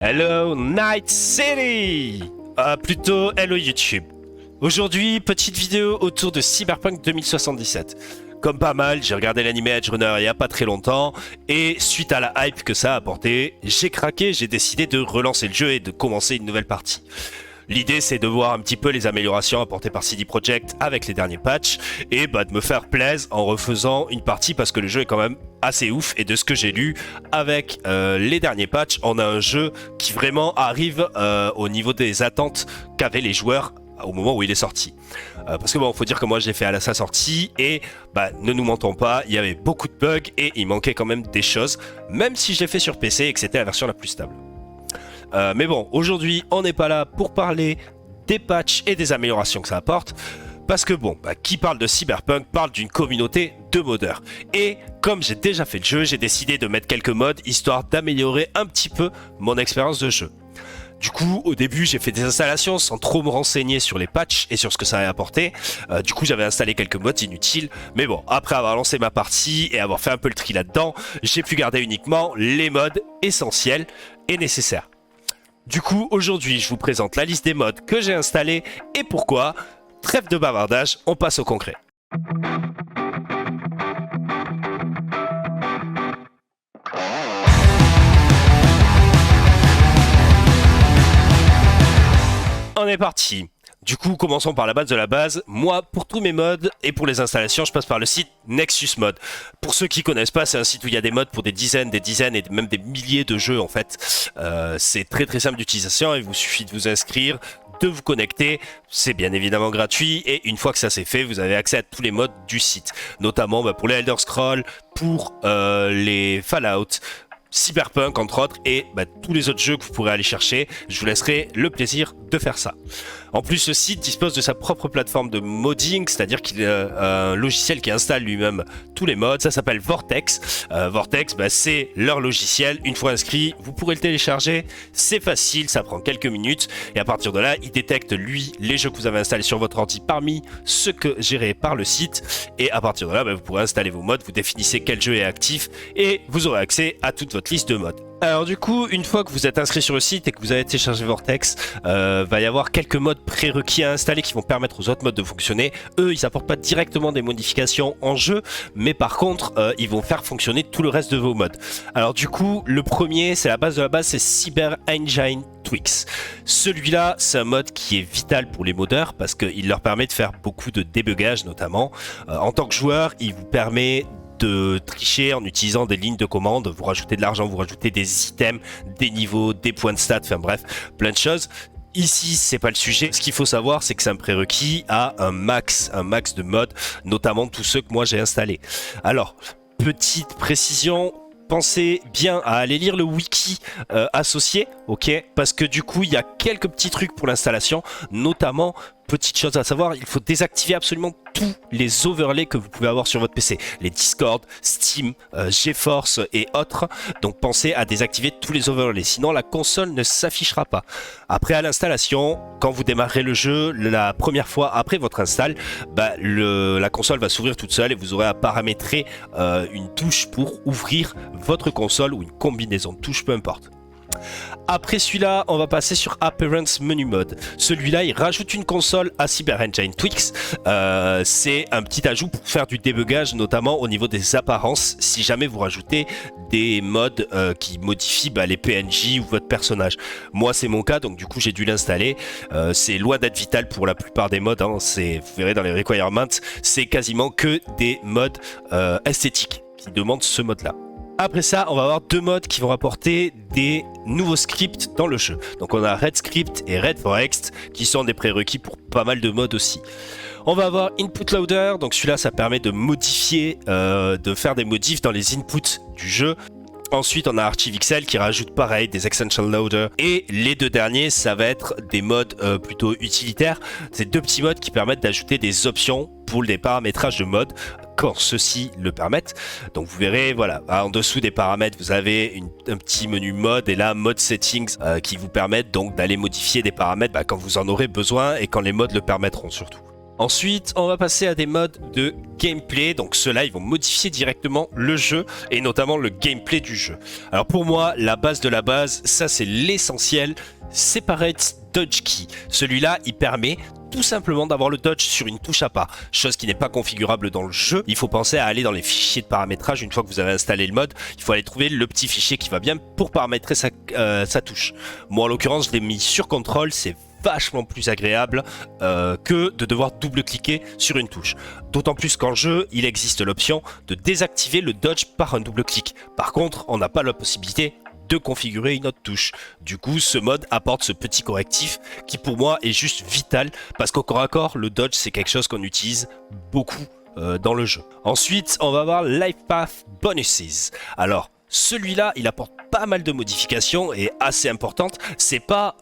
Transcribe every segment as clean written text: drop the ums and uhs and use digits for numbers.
Hello Night City, plutôt hello YouTube. Aujourd'hui, petite vidéo autour de Cyberpunk 2077. Comme pas mal, j'ai regardé l'anime Edge Runner il y a pas très longtemps, et suite à la hype que ça a apporté, j'ai craqué, j'ai décidé de relancer le jeu et de commencer une nouvelle partie. L'idée, c'est de voir un petit peu les améliorations apportées par CD Projekt avec les derniers patchs et de me faire plaisir en refaisant une partie parce que le jeu est quand même assez ouf. Et de ce que j'ai lu, avec les derniers patchs, on a un jeu qui vraiment arrive au niveau des attentes qu'avaient les joueurs au moment où il est sorti. Parce que bon, faut dire que moi j'ai fait à sa sortie et ne nous mentons pas, il y avait beaucoup de bugs et il manquait quand même des choses, même si je l'ai fait sur PC et que c'était la version la plus stable. Mais bon, aujourd'hui, on n'est pas là pour parler des patchs et des améliorations que ça apporte. Parce que bon, qui parle de Cyberpunk parle d'une communauté de modeurs. Et comme j'ai déjà fait le jeu, j'ai décidé de mettre quelques mods histoire d'améliorer un petit peu mon expérience de jeu. Du coup, au début, j'ai fait des installations sans trop me renseigner sur les patchs et sur ce que ça allait apporter. Du coup, j'avais installé quelques mods inutiles. Mais bon, après avoir lancé ma partie et avoir fait un peu le tri là-dedans, j'ai pu garder uniquement les mods essentiels et nécessaires. Du coup, aujourd'hui, je vous présente la liste des mods que j'ai installés et pourquoi. Trêve de bavardage, on passe au concret. On est parti. Du coup, commençons par la base de la base. Moi, pour tous mes mods et pour les installations, je passe par le site Nexus Mod. Pour ceux qui connaissent pas, c'est un site où il y a des mods pour des dizaines et même des milliers de jeux en fait. C'est très simple d'utilisation. Il vous suffit de vous inscrire, de vous connecter. C'est bien évidemment gratuit et une fois que ça c'est fait, vous avez accès à tous les mods du site. Notamment pour les Elder Scrolls, pour les Fallout, Cyberpunk entre autres et tous les autres jeux que vous pourrez aller chercher. Je vous laisserai le plaisir de faire ça. En plus, ce site dispose de sa propre plateforme de modding, c'est-à-dire qu'il a un logiciel qui installe lui-même tous les mods. Ça s'appelle Vortex. Vortex, c'est leur logiciel. Une fois inscrit, vous pourrez le télécharger. C'est facile, ça prend quelques minutes. Et à partir de là, il détecte, lui, les jeux que vous avez installés sur votre ordi parmi ceux que gérés par le site. Et à partir de là, vous pourrez installer vos mods. Vous définissez quel jeu est actif et vous aurez accès à toute votre liste de mods. Alors du coup, une fois que vous êtes inscrit sur le site et que vous avez téléchargé Vortex, va y avoir quelques mods prérequis à installer qui vont permettre aux autres mods de fonctionner. Eux, ils apportent pas directement des modifications en jeu, mais par contre, ils vont faire fonctionner tout le reste de vos mods. Alors du coup, le premier, c'est la base de la base, c'est Cyber Engine Tweaks. Celui-là, c'est un mode qui est vital pour les modeurs parce qu'il leur permet de faire beaucoup de débugage notamment. En tant que joueur, il vous permet de tricher en utilisant des lignes de commande, vous rajoutez de l'argent, vous rajoutez des items, des niveaux, des points de stats, enfin bref, plein de choses. Ici, c'est pas le sujet. Ce qu'il faut savoir, c'est que c'est un prérequis à un max de mods, notamment tous ceux que moi j'ai installés. Alors, petite précision, pensez bien à aller lire le wiki associé, ok? Parce que du coup, il y a quelques petits trucs pour l'installation, notamment, petite chose à savoir, il faut désactiver absolument tous les overlays que vous pouvez avoir sur votre PC. Les Discord, Steam, GeForce et autres. Donc pensez à désactiver tous les overlays, sinon la console ne s'affichera pas. Après à l'installation, quand vous démarrez le jeu, la première fois après votre install, la console va s'ouvrir toute seule et vous aurez à paramétrer une touche pour ouvrir votre console ou une combinaison de touches, peu importe. Après celui-là, on va passer sur Appearance Menu Mode. Celui-là, il rajoute une console à Cyber Engine Tweaks. C'est un petit ajout pour faire du débugage, notamment au niveau des apparences, si jamais vous rajoutez des modes qui modifient les PNJ ou votre personnage. Moi, c'est mon cas, donc du coup, j'ai dû l'installer. C'est loin d'être vital pour la plupart des modes. Vous verrez dans les requirements, c'est quasiment que des modes esthétiques qui demandent ce mode-là. Après ça, on va avoir deux modes qui vont apporter des nouveaux scripts dans le jeu. Donc on a Red Script et Red Forex qui sont des prérequis pour pas mal de modes aussi. On va avoir Input Loader, donc celui-là ça permet de modifier, de faire des modifs dans les inputs du jeu. Ensuite, on a ArchiveXL qui rajoute pareil des Extension Loader. Et les deux derniers, ça va être des modes plutôt utilitaires. C'est deux petits modes qui permettent d'ajouter des options pour les paramétrages de mode quand ceux-ci le permettent. Donc vous verrez, voilà, en dessous des paramètres, vous avez un petit menu mode et là, mode settings qui vous permettent donc d'aller modifier des paramètres quand vous en aurez besoin et quand les modes le permettront surtout. Ensuite, on va passer à des modes de gameplay. Donc ceux-là, ils vont modifier directement le jeu et notamment le gameplay du jeu. Alors pour moi, la base de la base, ça c'est l'essentiel. Separate Dodge Key. Celui-là, il permet tout simplement d'avoir le dodge sur une touche à part, chose qui n'est pas configurable dans le jeu. Il faut penser à aller dans les fichiers de paramétrage. Une fois que vous avez installé le mode, il faut aller trouver le petit fichier qui va bien pour paramétrer sa touche. Moi en l'occurrence, je l'ai mis sur contrôle, c'est vachement plus agréable que de devoir double-cliquer sur une touche. D'autant plus qu'en jeu, il existe l'option de désactiver le dodge par un double-clic. Par contre, on n'a pas la possibilité de configurer une autre touche. Du coup, ce mode apporte ce petit correctif qui pour moi est juste vital parce qu'au corps à corps, le dodge c'est quelque chose qu'on utilise beaucoup dans le jeu. Ensuite, on va voir Life Path Bonuses. Alors, celui-là, il apporte pas mal de modifications et assez importantes. C'est pas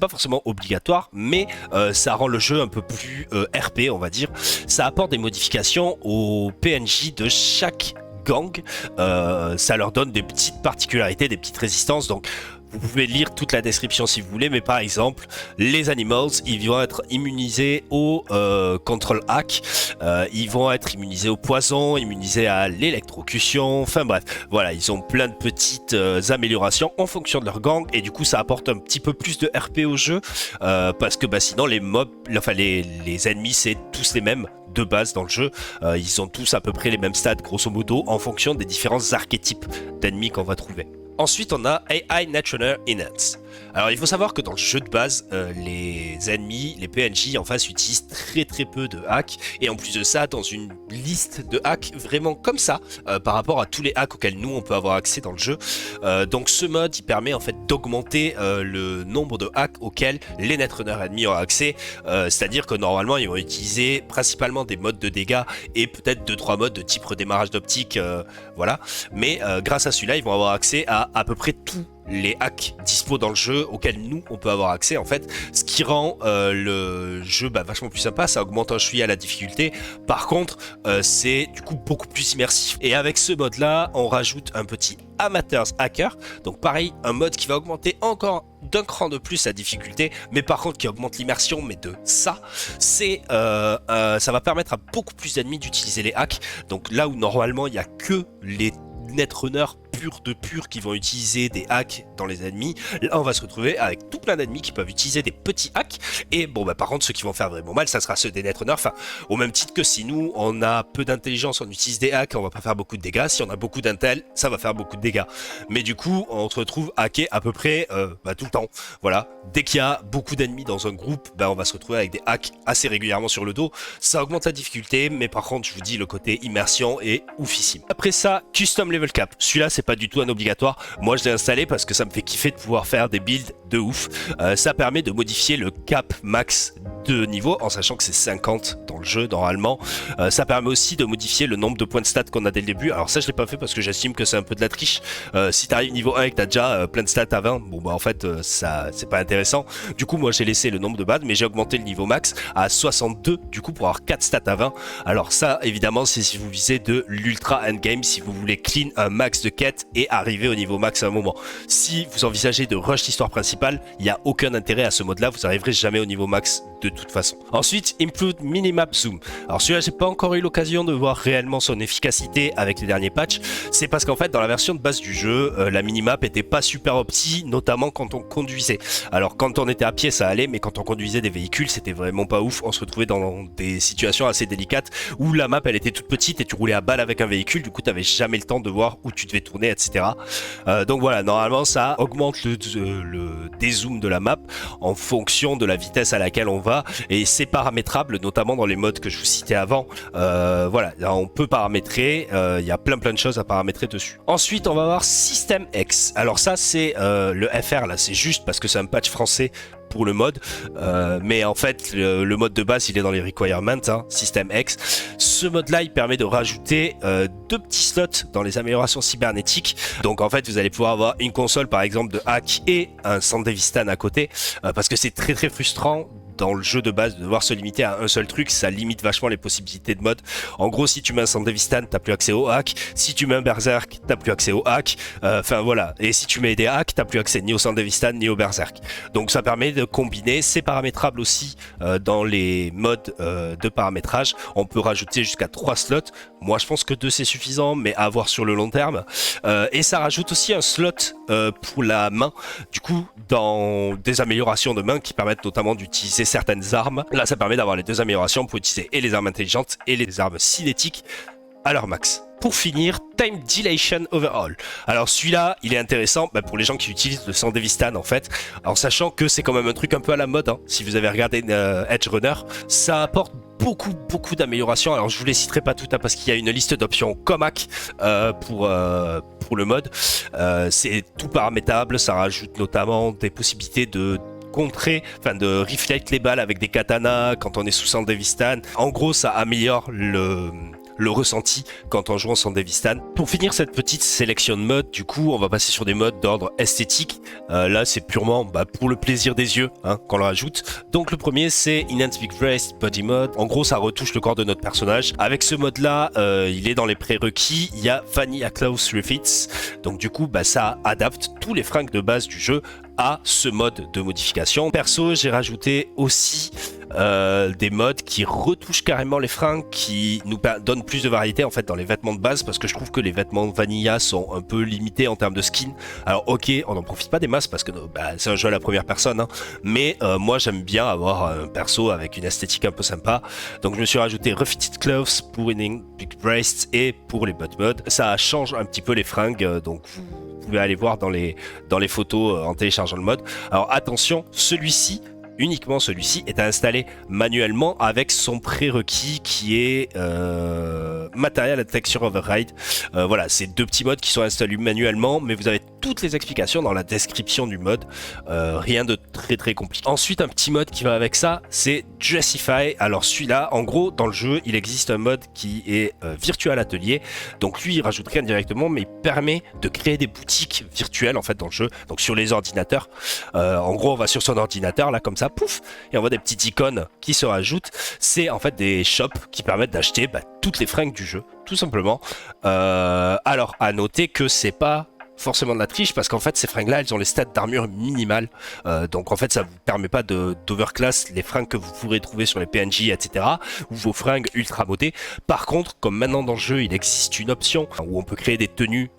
forcément obligatoire, mais ça rend le jeu un peu plus RP, on va dire. Ça apporte des modifications aux PNJ de chaque gang, ça leur donne des petites particularités, des petites résistances. Donc vous pouvez lire toute la description si vous voulez, mais par exemple, les animals, ils vont être immunisés au control hack, ils vont être immunisés au poison, immunisés à l'électrocution, enfin bref, voilà, ils ont plein de petites améliorations en fonction de leur gang, et du coup ça apporte un petit peu plus de RP au jeu, parce que sinon les mobs, enfin les ennemis c'est tous les mêmes de base dans le jeu, ils ont tous à peu près les mêmes stats grosso modo en fonction des différents archétypes d'ennemis qu'on va trouver. Ensuite, on a AI Netrunner Enhance. Alors, il faut savoir que dans le jeu de base, les ennemis, les PNJ en face utilisent très peu de hacks. Et en plus de ça, dans une liste de hacks vraiment comme ça, par rapport à tous les hacks auxquels nous, on peut avoir accès dans le jeu. Donc, ce mode, il permet en fait d'augmenter le nombre de hacks auxquels les Netrunners ennemis ont accès. C'est-à-dire que normalement, ils vont utiliser principalement des modes de dégâts et peut-être 2-3 modes de type redémarrage d'optique, voilà. Mais grâce à celui-là, ils vont avoir accès à peu près tous les hacks dispo dans le jeu auxquels nous on peut avoir accès en fait, ce qui rend le jeu vachement plus sympa. Ça augmente un chouïa la difficulté, par contre c'est du coup beaucoup plus immersif. Et avec ce mode là on rajoute un petit Amateurs Hacker, donc pareil un mode qui va augmenter encore d'un cran de plus la difficulté, mais par contre qui augmente l'immersion, mais de ça, c'est ça va permettre à beaucoup plus d'ennemis d'utiliser les hacks. Donc là où normalement il n'y a que les Netrunners purs qui vont utiliser des hacks dans les ennemis, là on va se retrouver avec tout plein d'ennemis qui peuvent utiliser des petits hacks. Et bon par contre ceux qui vont faire vraiment mal, ça sera ceux des Netrunners. Enfin, au même titre que si nous on a peu d'intelligence, on utilise des hacks, on va pas faire beaucoup de dégâts. Si on a beaucoup d'intel, ça va faire beaucoup de dégâts. Mais du coup on se retrouve hacké à peu près tout le temps. Voilà, dès qu'il y a beaucoup d'ennemis dans un groupe, on va se retrouver avec des hacks assez régulièrement sur le dos. Ça augmente la difficulté, mais par contre je vous dis le côté immersion est oufissime. Après ça, Custom Level Cap. Celui-là c'est pas du tout un obligatoire. Moi je l'ai installé parce que ça me fait kiffer de pouvoir faire des builds de ouf. Ça permet de modifier le cap max de niveau en sachant que c'est 50 dans le jeu normalement. Ça permet aussi de modifier le nombre de points de stats qu'on a dès le début. Alors ça je l'ai pas fait parce que j'estime que c'est un peu de la triche. Si t'arrives niveau 1 et que t'as déjà plein de stats à 20, bon en fait ça c'est pas intéressant. Du coup moi j'ai laissé le nombre de base, mais j'ai augmenté le niveau max à 62 du coup pour avoir 4 stats à 20. Alors ça évidemment c'est si vous visez de l'ultra endgame, si vous voulez clean un max de quête et arriver au niveau max à un moment. Si vous envisagez de rush l'histoire principale, il n'y a aucun intérêt à ce mode là, vous n'arriverez jamais au niveau max de toute façon. Ensuite, Improved Minimap Zoom. Alors celui-là, j'ai pas encore eu l'occasion de voir réellement son efficacité avec les derniers patchs. C'est parce qu'en fait, dans la version de base du jeu, la minimap était pas super opti, notamment quand on conduisait. Alors quand on était à pied, ça allait, mais quand on conduisait des véhicules, c'était vraiment pas ouf. On se retrouvait dans des situations assez délicates où la map, elle était toute petite et tu roulais à balle avec un véhicule. Du coup, t'avais jamais le temps de voir où tu devais tourner, etc. Donc voilà, normalement, ça augmente le dézoom de la map en fonction de la vitesse à laquelle on va, et c'est paramétrable notamment dans les modes que je vous citais avant. Voilà, là, on peut paramétrer, il y a plein de choses à paramétrer dessus. Ensuite on va voir System X. Alors ça c'est le FR là, c'est juste parce que c'est un patch français pour le mode, mais en fait le mode de base il est dans les requirements, System X. Ce mode là il permet de rajouter 2 petits slots dans les améliorations cybernétiques. Donc en fait vous allez pouvoir avoir une console par exemple de hack et un Sandevistan à côté, parce que c'est très frustrant dans le jeu de base de devoir se limiter à un seul truc, ça limite vachement les possibilités de mode. En gros, si tu mets un Sandevistan, t'as plus accès au hack. Si tu mets un Berserk, t'as plus accès au hack. Enfin voilà. Et si tu mets des hacks, t'as plus accès ni au Sandevistan ni au Berserk. Donc ça permet de combiner. C'est paramétrable aussi dans les modes de paramétrage. On peut rajouter jusqu'à 3 slots. Moi, je pense que 2 c'est suffisant, mais à voir sur le long terme. Et ça rajoute aussi un slot pour la main. Du coup, dans des améliorations de main qui permettent notamment d'utiliser certaines armes. Là, ça permet d'avoir les 2 améliorations pour utiliser et les armes intelligentes et les armes cinétiques à leur max. Pour finir, Time Dilation Overall. Alors celui-là, il est intéressant pour les gens qui utilisent le Sandevistan en fait, en sachant que c'est quand même un truc un peu à la mode. Si vous avez regardé Edge Runner, ça apporte beaucoup d'améliorations. Alors je vous les citerai pas toutes parce qu'il y a une liste d'options Comac pour le mode. C'est tout paramétrable, ça rajoute notamment des possibilités de contrer, enfin de reflect les balles avec des katanas quand on est sous Sandevistan. En gros, ça améliore le ressenti quand on joue en Sandevistan. Pour finir cette petite sélection de modes, du coup, on va passer sur des modes d'ordre esthétique. Là, c'est purement pour le plaisir des yeux qu'on le rajoute. Donc le premier, c'est Enhanced Big Breast Body Mode. En gros, ça retouche le corps de notre personnage. Avec ce mode-là, il est dans les prérequis. Il y a Vanilla Clothes Refits. Donc du coup, ça adapte tous les fringues de base du jeu à ce mode de modification. Perso, j'ai rajouté aussi des modes qui retouchent carrément les fringues, qui nous donnent plus de variété en fait dans les vêtements de base, parce que je trouve que les vêtements vanilla sont un peu limités en termes de skin. Alors ok, on n'en profite pas des masses parce que c'est un jeu à la première personne, mais moi j'aime bien avoir un perso avec une esthétique un peu sympa. Donc je me suis rajouté Refitted Clothes pour Winning Big Breasts et pour les butt modes. Ça change un petit peu les fringues, donc vous pouvez aller voir dans les photos en téléchargeant le mode. Alors attention, uniquement celui-ci est à installer manuellement avec son prérequis qui est Material and Texture Override. Voilà, c'est 2 petits modes qui sont installés manuellement, mais vous avez toutes les explications dans la description du mode. Rien de très compliqué. Ensuite, un petit mode qui va avec ça, c'est Dressify. Alors celui-là, en gros, dans le jeu, il existe un mode qui est Virtual Atelier. Donc lui, il rajoute rien directement, mais il permet de créer des boutiques virtuelles en fait dans le jeu. Donc sur les ordinateurs. En gros, on va sur son ordinateur, là, comme ça, pouf, et on voit des petites icônes qui se rajoutent. C'est en fait des shops qui permettent d'acheter toutes les fringues du jeu, tout simplement. Alors, à noter que c'est pas forcément de la triche, parce qu'en fait ces fringues là elles ont les stats d'armure minimales, donc en fait ça vous permet pas d'overclass les fringues que vous pourrez trouver sur les PNJ etc, ou vos fringues ultra modées. Par contre, comme maintenant dans le jeu il existe une option où on peut créer des tenues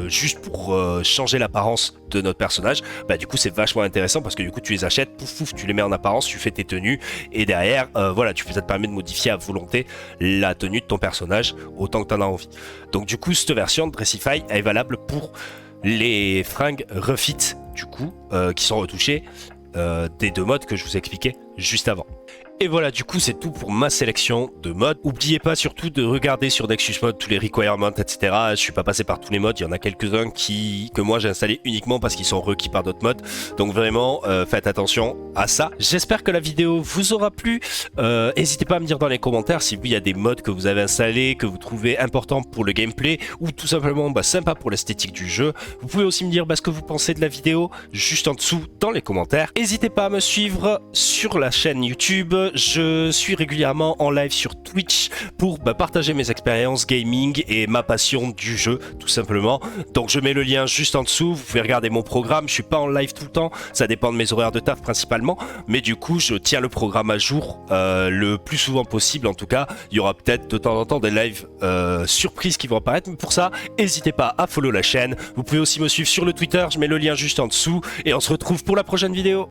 juste pour changer l'apparence de notre personnage, du coup c'est vachement intéressant parce que du coup tu les achètes, pouf, tu les mets en apparence, tu fais tes tenues et derrière voilà, ça te permet de modifier à volonté la tenue de ton personnage autant que tu en as envie. Donc du coup cette version de Dressify est valable pour les fringues refit du coup qui sont retouchées des 2 modes que je vous ai expliqué juste avant. Et voilà, du coup c'est tout pour ma sélection de modes. N'oubliez pas surtout de regarder sur Nexus Mode tous les requirements etc. Je suis pas passé par tous les modes, il y en a quelques-uns que moi j'ai installé uniquement parce qu'ils sont requis par d'autres modes. Donc vraiment faites attention à ça. J'espère que la vidéo vous aura plu. N'hésitez pas à me dire dans les commentaires si il y a des modes que vous avez installés, que vous trouvez importants pour le gameplay ou tout simplement sympa pour l'esthétique du jeu. Vous pouvez aussi me dire ce que vous pensez de la vidéo juste en dessous dans les commentaires. N'hésitez pas à me suivre sur la chaîne YouTube. Je suis régulièrement en live sur Twitch pour partager mes expériences gaming et ma passion du jeu tout simplement. Donc je mets le lien juste en dessous, vous pouvez regarder mon programme. Je suis pas en live tout le temps, ça dépend de mes horaires de taf principalement, mais du coup je tiens le programme à jour le plus souvent possible. En tout cas il y aura peut-être de temps en temps des lives surprises qui vont apparaître, mais pour ça n'hésitez pas à follow la chaîne. Vous pouvez aussi me suivre sur le Twitter, je mets le lien juste en dessous et on se retrouve pour la prochaine vidéo.